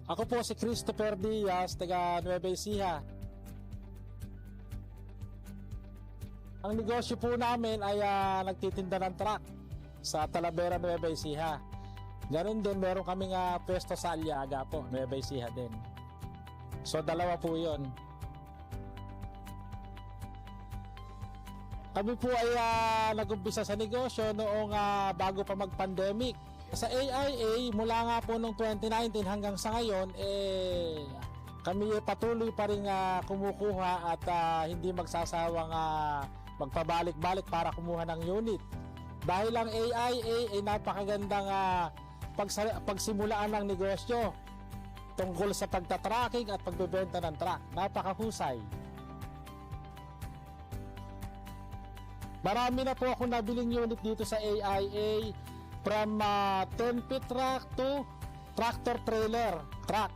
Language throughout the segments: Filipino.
Ako po si Christopher Diaz, taga Nueva Ecija. Ang negosyo po namin ay nagtitinda ng truck sa Talavera, Nueva Ecija. Ganon din, meron kaming pwesto sa Aliaga po, Nueva Ecija din. So dalawa po yun. Kami po ay nag-umpisa sa negosyo noong bago pa mag-pandemic. Sa AIA, mula nga po noong 2019 hanggang sa ngayon, kami patuloy pa rin kumukuha at hindi magsasawang magpabalik-balik para kumuha ng unit. Dahil ang AIA ay napakagandang pagsimulaan ng negosyo tungkol sa pagtatracking at pagbebenta ng truck. Napakahusay. Marami na po akong nabiling unit dito sa AIA, from 10-feet truck to tractor trailer truck.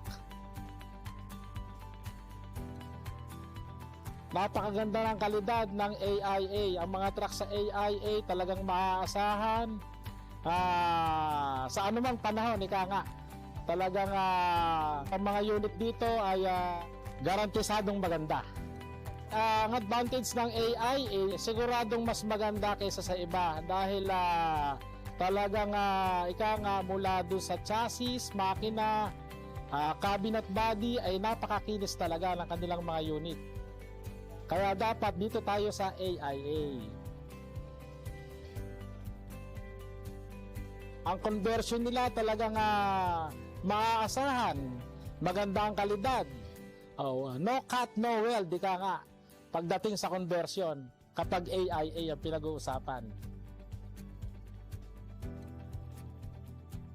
Napakaganda ng kalidad ng AIA. Ang mga truck sa AIA talagang maaasahan sa anumang panahon, ika nga. Talagang ang mga unit dito ay garantisadong maganda. Ang advantage ng AIA, siguradong mas maganda kaysa sa iba dahil talagang ika nga mula dun sa chassis, makina, cabinet body ay napakakinis talaga ng kanilang mga unit. Kaya dapat dito tayo sa AIA. Ang conversion nila talagang maaasahan, maganda ang kalidad. No cut, no weld, di ka nga. Pagdating sa conversion, kapag AIA ang pinag-uusapan.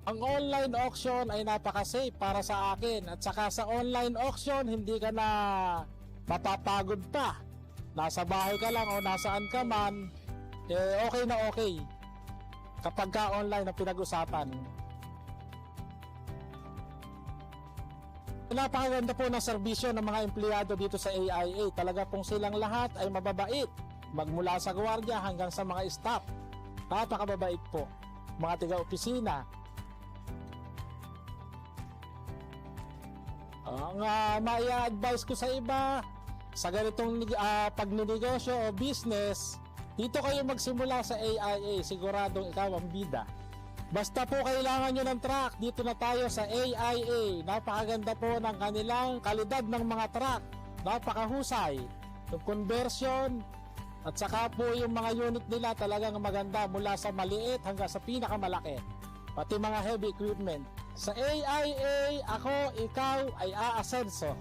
Ang online auction ay napaka-safe para sa akin. At saka sa online auction, hindi ka na mapapagod pa. Nasa bahay ka lang o nasaan ka man, okay na okay. Kapag ka online ang pinag-usapan. Napakaganda po ng serbisyo ng mga empleyado dito sa AIA. Talaga pong silang lahat ay mababait. Magmula sa gwardiya hanggang sa mga staff. Napakababait po. Mga tiga-opisina. Ang mai-advise ko sa iba, sa ganitong pagninegosyo o business, dito kayo magsimula sa AIA. Siguradong ikaw ang bida. Basta po kailangan nyo ng truck, dito na tayo sa AIA. Napakaganda po ng kanilang kalidad ng mga truck. Napakahusay. Yung conversion at saka po yung mga unit nila talagang maganda mula sa maliit hanggang sa pinakamalaki. Pati mga heavy equipment. Sa AIA, ako, ikaw ay aasenso.